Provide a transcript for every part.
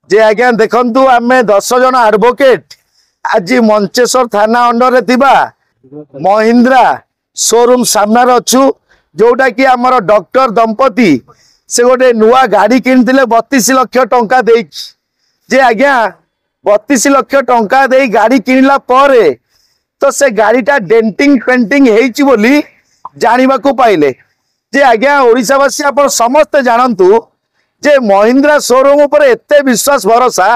जे आज्ञा देखंतु आमे 10 जन एडवोकेट आज मंचेश्वर थाना अंडर रे थिबा महिंद्रा शोरूम सामना अच्छु जोटा कि आमर डॉक्टर दंपति से गोटे नुआ गाड़ी किनिथिले 32 लाख टंका दे जे आज्ञा 32 लाख टंका दे गाड़ी किनिला परे तो से गाड़ीटा डेंटिंग पेंटिंग हेची बोली जानिबा को पाइले जे आज्ञा ओडिशावासी आप समस्ते जानतु जे महिंद्रा शोरूम पर एते विश्वास भरोसा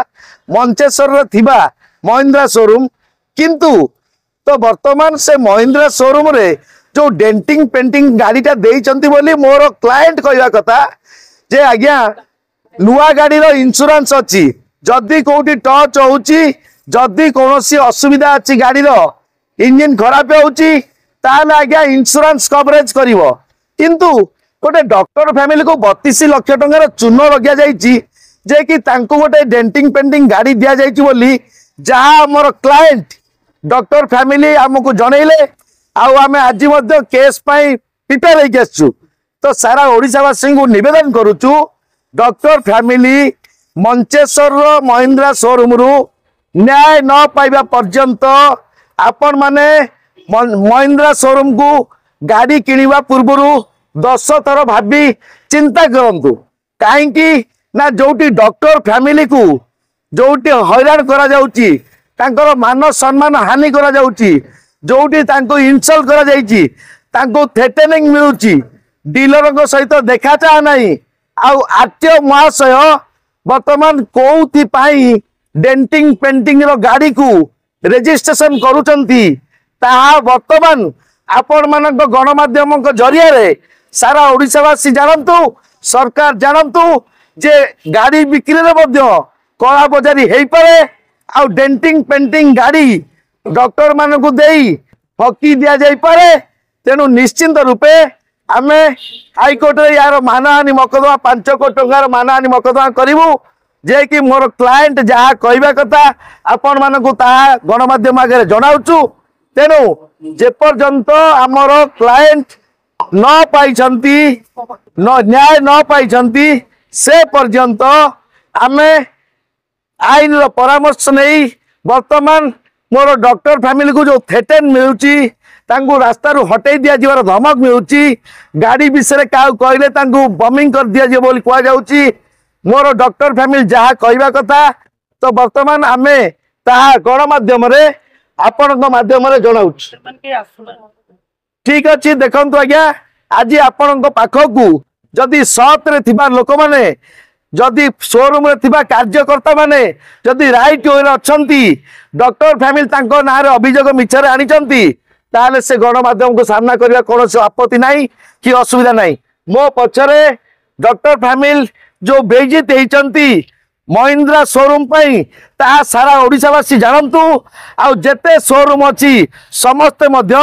मंचेश्वर रे थिबा महिंद्रा शोरूम किंतु तो वर्तमान से महिंद्रा शोरूम रे जो डेंटिंग पेंटिंग गाड़ीटा देइचंती बोली मोर क्लाएंट कहवा कथा जे आज्ञा नुआ गाड़ी रो इंश्योरेंस अछि जदी कोठी टच होउची जदी कोनोसी असुविधा अछि गाड़ी रो इंजन खराब होउची ताले आज्ञा इंश्योरेंस कवरेज करिवो किंतु गोटे डॉक्टर फैमिली को 32 लाख टंकार चून लगे जाइए जे कि तांको गोटे डेंटिंग पेंटिंग गाड़ी दि जाइए बोली जहाँ आमर क्लाएंट डॉक्टर फैमिली आमको जनइले आम आज केस प्रिपेयर होके आसु तो सारा ओडिशावासी को निवेदन करुचु doctor family Mancheswar Mahindra showroom रु न्याय न पाइबा पर्यंत आपण माने महिंद्रा शोरूम को गाड़ी किनिबा पूर्वरु 10 थर भाभी चिंता करंतु कहीं ना जोटी डॉक्टर फैमिली को जोटी हैरान करा जाउची तांकर मान सम्मान हानि करा जाउची जोटी तांको इनसल्ट करा जाइची तांको थ्रेटनिंग मिलुची डीलर को सहित देखा चाह नहीं आउ आरटीओ महाशय वर्तमान कोउथि पाई डेंटिंग पेंटिंग रो गाड़ी को रजिस्ट्रेशन करूचंती ताहा वर्तमान आपण मानक गणमाध्यम जरिया रे सारा ओडिशावासी जानतु सरकार जानतु जे गाड़ी बिक्री रे मध्य कला बजारी हेई पारे आ डेंटिंग पेंटिंग गाड़ी डॉक्टर मानकु देई फकी दिया जाई पारे तेनु निश्चिंत रूपे आमे हाई कोर्ट रे यार मानहानि मकदमा 5 कोटी टंकार मानहानि मकदमा करिवु जे कि मोर क्लाएंट जहा कहबा कथा आपण मानकु ता गणमाध्यम आगे जणाउचु तेनु जे पर्यंत आमर क्लाएंट न पाइछंती न न्याय न पाइछंती से पर्यंत आमे आईन रो परामर्श नहीं वर्तमान मोर डॉक्टर फैमिली को जो थ्रेटन मिलुची तांको रास्ता रु हटै दिया जिवार धमक मिलुची गाड़ी विषय का कहले तांको बमिंग कर दिया जे बोली कह जाउची मोर डॉक्टर फैमिली जहा कहबा कथा तो वर्तमान आमे ताहा गणमाध्यम रे आपण माध्यम जनाऊँ ठीक अच्छे देखु आज्ञा आज आपण पाखकू जदि सत रे थिबा लोक माने जदि शोरूम रे थिबा कार्यकर्ता माने जदि राइट वे अच्छी डॉक्टर फैमिली तांको ना रे अभियोग मिछरे आनिचंती ताले से गणमाध्यम को सामना करबा कोनो आपत्ति नहीं कि असुविधा नहीं मो पछरे डॉक्टर फैमिली जो बेइज्जत हेचंती महिंद्रा शोरूम ता सारा ओडिशावासी जानतु आउ जेते शोरूम अच्छी समस्ते मध्य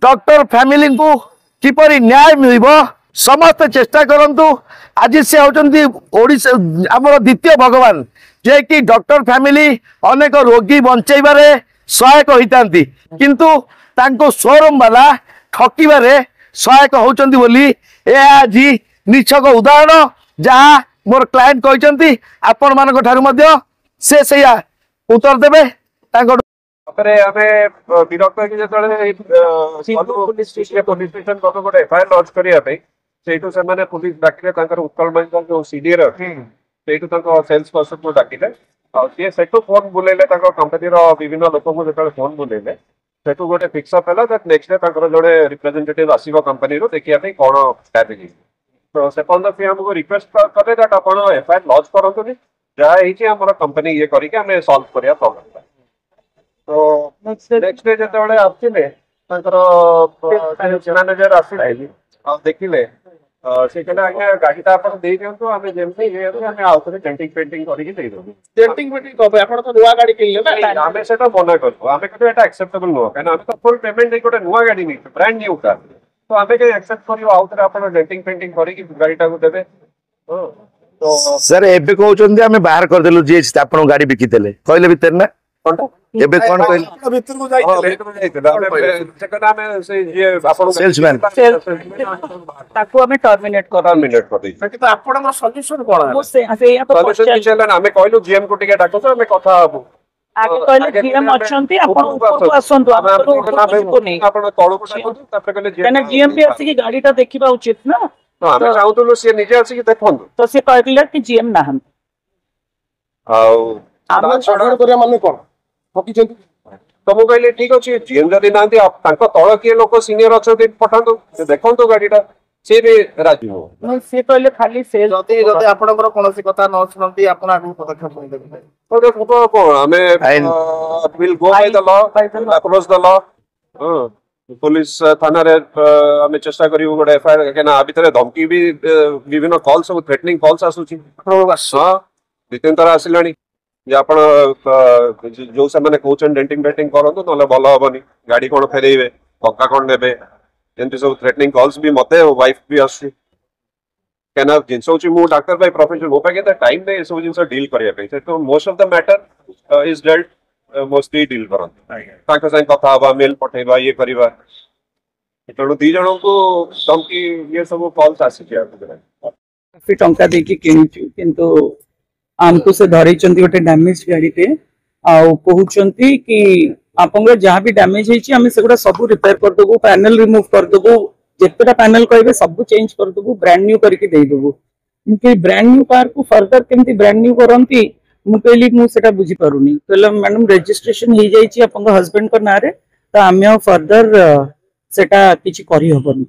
डॉक्टर फैमिली को किपरि न्याय मिलिबो समस्त चेष्टा करंतु आज से होचंती ओडिशा हमर द्वितीय भगवान जे कि डॉक्टर फैमिली अनेक रोगी बंचैबारे सहायक होइतांती किंतु तांको शोरूम वाला ठकीबारे सहायक होचंती बोली ए आज निछक उदाहरण जहाँ मोर क्लाएंट कहते आपण मान ठारू मध्य से सैया उत्तर देबे तांको अपरे हमें विरक्त कि जतले पुलिस स्टेशन को गोटे एफआईआर लॉन्च करिया पे सेठू से माने पुलिस डाकिले तांकर उत्कल बैंक जो सीडीआर सेठू तांको सेल्स पर्सन को डाकिले और से सेठू फोन बुलेले तांको कंपनी रो विभिन्न लोक को जतले फोन बुलेले सेठू गोटे फिक्स अप हैला दैट नेक्स्ट डे तांकर जोडे रिप्रेजेंटेटिव आसीबो कंपनी रो देखिया पे कोन स्ट्रेटजी तो से पंद्रह फी हमको रिक्वेस्ट करे दैट आपण एफआईआर लॉन्च करंतुनी जहा हिची हमर कंपनी ये करी के हमें सॉल्व करिया प्रॉब्लम तो नेक्स्ट डे जतबे आथिले तांकर मैनेजर आसी आ देखिले से कहले आगे गाड़ीटा आपण देई दियंतु हमें जेमती ये हमें आउथरे डेंटिंग पेंटिंग करी के देई दो डेंटिंग पेंटिंग कबे आपण तो नुवा गाड़ी किनले ना हमें सेटा मना करबो हमें कहते एटा एक्सेप्टेबल नो काना हमें तो फुल पेमेंट दे कोटे नुवा गाड़ी नहीं ब्रांड न्यू कार तो हमें के एक्सेप्ट करियो आउथरे आपण डेंटिंग पेंटिंग करी के गाड़ीटा को देबे तो सर एबे कहउचंदी हमें बाहर कर देलु जे आपण गाड़ी बिकी देले कहले भीतर ना ଏବେ କଣ କହିଲେ ଭିତରକୁ ଯାଇଥିଲେ सेल्समैन ताकू हमें टर्मिनेट कर କିନ୍ତୁ ଆପଣଙ୍କର ସଲ୍ୟୁସନ କଣ वो से या तो क्वेश्चन आम कहलु जीएम को टिके डाक आम कथा हबु आगे कहले जीएम अछंती आपण ऊपर को आसंतु आपण ऊपर नहीं आपण तळु को डाकंतु तापर कहले कहने जीएम भी आसी की गाड़ी ता देखिबा उचित ना हां हम चाहतुलु से निजे आसी की देखंतु तो से कहले कि जीएम नाहन आउ ଆମେ ଛାଡ କରିବା ମାନେ କଣ ଠକିଛନ୍ତି तो मु कहले ठीक अछि जीएम जदी नांती तांको तळ किए लोक सीनियर अछंती पठांतु से देखंतु गाडीटा से भी राजी हो से कहले खाली सेल ଯଦି ଯଦି ଆପଣଙ୍କର କୌଣସି କଥା ନ ଶୁଣନ୍ତି ଆପଣ ଆଗକୁ ପଦକ୍ଷେପ ନେବେ तो देखो कोन हमें will go by the law across the law police थाना रे हमें चेष्टा करियो गोटे एफआईआर केना आ भितरे धमकी भी विभिन्न कॉल्स सब थ्रेटनिंग कॉल्स आसुची हां दितेन तर आसिलानी जे आपण जो से माने कोचन डेंटिंग बेटिंग करंतु नले भलो हबनी गाड़ी कोन फेरेइबे पक्का कोन नेबे एंती सब थ्रेटनिंग कॉल्स भी मते वाइफ भी आसी केना जिंस होची मु डॉक्टर बाय प्रोफेशन हो पाके टाइम नै सब जिंस डील करिया पे तो most of the matter is dealt mostly deal करन ताका संग कथा हबा मेल पठेबा ये करिबा तेणु दी जण को धमकी ये सब कॉल्स आसी छै काफी टंका देकी किनिचु किंतु आमको से धरैचंती गोटे डैमेज गाड़ी पे आउ कहउचंती कि आपन जहां भी डैमेज हेची हमें सेगुडा सब रिपेयर कर देबो पैनल रिमूव कर देबो जेतेटा पैनल कहबे सब चेंज कर देबो ब्रांड न्यू करके दे देबो इनके ब्रांड न्यू कार को फर्दर केमती ब्रांड न्यू करंती मु कहली मु सेटा बुझी पारुनी कहला मैडम रजिस्ट्रेशन हे जाईची आपन हस्बैंड को नारे त आमे फर्दर सेटा किछि करी हबनी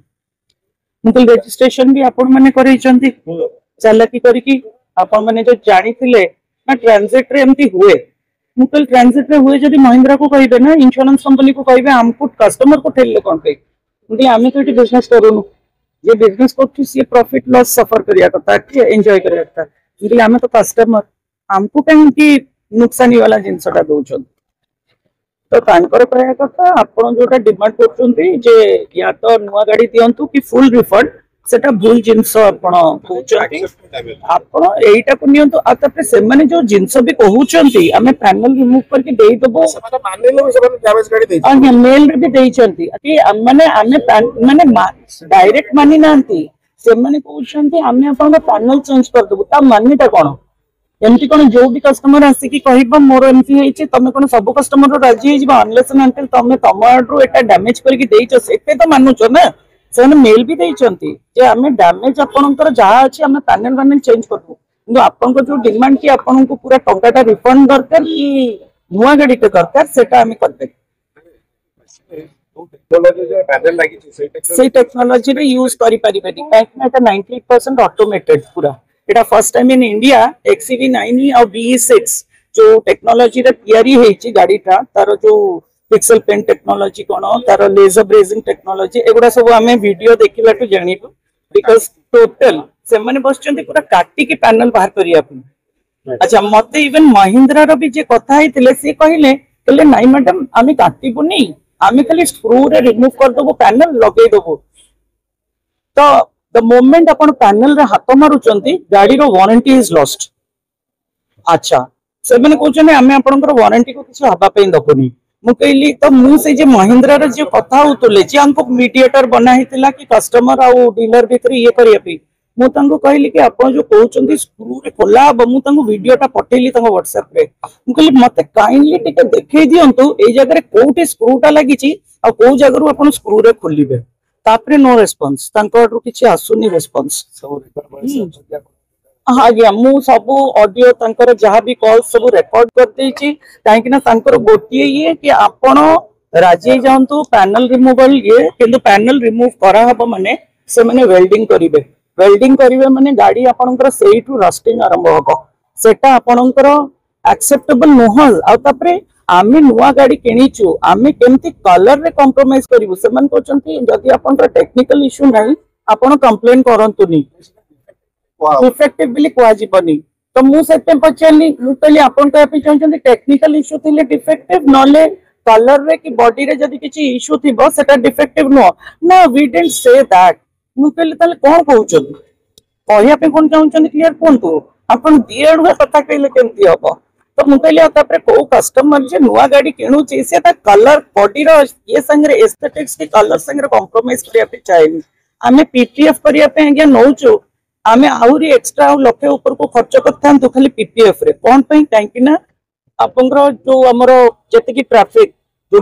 मु कहली रजिस्ट्रेशन भी आपन माने करैचंती चालाकी करिकी आपण माने जो जानी थिले ना ट्रांजिट रे एमती हुए मुकल ट्रांजिट रे हुए जदी महिंद्रा को कहिबे ना इंश्योरेंस कंपनी को कहिबे हमको कस्टमर को ठेलले कोन पे ndi आमे तो बिजनेस करूनु जे बिजनेस करछु से प्रॉफिट लॉस सफर करिया कथा कि एंजॉय करिया कथा ndi आमे तो कस्टमर हमको कहीं की नुकसानी वाला जिंसटा दोछन तो तानकर कहया कथा आपण जोटा डिमांड करछुंती जे या तो नुवा गाड़ी दियंतु कि फुल रिफंड सेटा भूल जिंस आपण कहउछंती आपण एटा को नियंतु आ तपे से माने जो जिंस भी कहउछंती हमें पैनल रिमूव करके देई दबो ସେମାନେ ମାନିଲେ ସେମାନେ ଡ୍ୟାମେଜ ଗାଡି ଦେଇଛି आगे मेल रे भी देइछंती कि माने माने डायरेक्ट मानि नांती से माने कहउछंती हमें आपण पैनल चेंज कर दबो ता मानिटा कोन एमती कोन जो भी कस्टमर आसी कि कहिबा मोर एमती हेछि तमे कोन सब कस्टमर राजी हेजिबा अनलेस एंड अनटिल तमे तमाडरो एटा डैमेज करके देइछो सेते तो मानुछो ना से मेल भी देइछंती जे हमें डैमेज आपनकर जहा अछि हमें पैनल चेंज करबो किंतु आपनकर जो डिमांड कि आपन को पूरा टंकाटा रिफंड दरकार कि नुवा गाड़ी के दरकार सेटा हमें करबे टेक्नोलॉजी जो पैनल लागी छै से टेक्नोलॉजी रे यूज करि परिबेनी काहे एटा 98% ऑटोमेटेड पूरा एटा first time in India XCV9 और BE6 जो टेक्नोलॉजी रे तयारी हेछि गाड़ीटा तार जो पिक्सेल पेन टेक्नोलॉजी कोन तार लेजर ब्रेजिंग टेक्नोलॉजी एगुडा सब हमें वीडियो देखिला तो जानिबो बिकॉज़ टोटल से माने बसचंती पूरा काटी के पैनल बाहर करिया अच्छा मते इवन महिंद्रा रो भी जे कथा हेतिले से कहले नाइ मैडम आमी काटिबुनी आमी खाली स्क्रू रे रिमूव कर देबो पैनल लगे देबो तो द मोमेंट अपन पैनल रे हाथ मारुचंती गाड़ी रो वारंटी इज लॉस्ट अच्छा से माने कहउछने आमे आपनकर वारंटी को किछ हबा पे दबोनी मु कहली तो मु से जे महिंद्रा रे जे कथा होतले जे हमको मीडिएटर बना हितला कि कस्टमर आ डीलर भीतर ये करिया पे मु तंगो कहली कि आपण जो कहउचंती स्क्रू रे खोला अब मु तंगो वीडियोटा पठेली तंगो व्हाट्सएप रे मु कहली मते काइंडली टिके देखै दियंतु ए जगह रे कोठी स्क्रूटा लागि छि आ को जगह रो आपण स्क्रू रे खोलिबे तापरे नो रेस्पॉन्स तंको आडू किछि आसुनी रेस्पॉन्स हाँ गया मु सब ऑडियो तंकर जहाँ भी कॉल सब रेकॉर्ड कर देछि काहे ना तंकर गोटिए ये कि आपण राजी जानतु पैनल रिमूवल ये किंतु पैनल रिमूव करा हबो माने से माने वेल्डिंग करिवे माने गाड़ी आपनकर सेइटु रस्टिंग आरंभ हबो सेटा आपनकर एक्सेप्टेबल नोहल आ तापरे आमे नुवा गाड़ी किनिचु आमे केमती कलर रे कॉम्प्रोमाइज करिवु सेमन कहउचंती जदी आपनकर टेक्निकल इशू नाही आपण कंप्लेन करंतुनी डिफेक्टिवली कुआ जीवनी तो मु सेते पचली मु कहली आपन कहपे चाहछन टेक्निकल इशू थिले डिफेक्टिव नले कलर रे कि बॉडी रे जदी किछि इशू थिबो सेटा डिफेक्टिव नो ना वी डिडंट से दैट मु कहली तले कोन कहउछन कहिया पे कोन चाहछन क्लियर कोन तो आपन दिएड कथा कहले केमती हबो तो मु कहली को कस्टमर जे नुआ गाड़ी किणुची से कलर बॉडी ये संगे एस्थेटिक्स की कलर संगे कॉम्प्रोमाइज करने चाहिए आम पीपीएफ करने नौचु आम आहरी एक्सट्रा लक्षे ऊपर को खर्च कर खाली पीपीएफ रे कौन कहीं आपंकर जो आमर जी ट्राफिक जो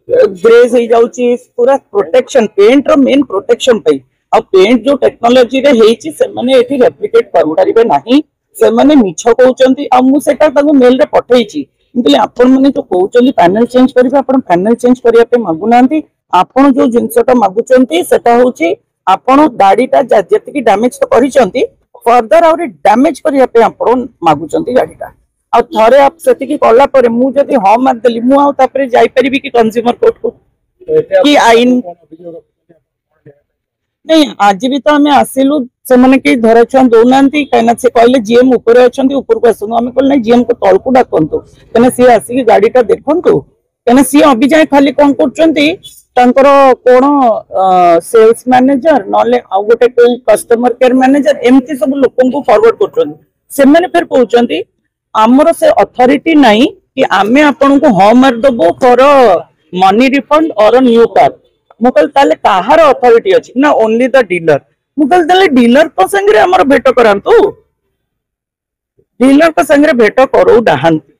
ग्रेज हो जाउची पूरा प्रोटेक्शन पेंट रो मेन प्रोटेक्शन पे आ पेंट जो टेक्नोलॉजी रे हेची से माने एठी रेप्लिकेट कर परिबे नाही से माने मिछ कहउचंती आ मु सेटा ताको मेल रे पठेइची किंतु आपण माने जो कहउचंती पैनल चेंज करिबे आपण पैनल चेंज करिया पे मागु नांती आपण जो जिंसटा मागुचंती सेटा होची आपण गाड़ीटा जेतिकी डैमेज तो करिचंती फर्दर और डैमेज करिया पे आपण मागुचंती गाड़ीटा आ थरे आप सेतिकी कला परे मु जदी हां मार देली मु आ तापरे जाई परिबी कि कंज्यूमर कोर्ट को कि आईन नहीं आज भी तो आम आसिलु से माने कि धरा छुआ दौनांती कहीं से कहले जीएम ऊपर अच्छा ऊपर को आसनु आम कहले जीएम को तल को डाकतु कहीं सी आसिक गाड़ीटा देखु कहीं सी अभी जाए खाली कौन कर कौन सेल्स मैनेजर ना गोटे कस्टमर केयर मैनेजर एमती सब लोक फॉरवर्ड कर फिर कहते आमर से अथॉरिटी नहीं कि आमे आपन को हाँ मारदेबू फॉर मनी रिफंड और न्यू कार मुझे कहार अथॉरिटी अच्छी ना ओनली द डीलर मुझे डीलर को संगे भेट करातु डीलर को संगे भेट करो नहांती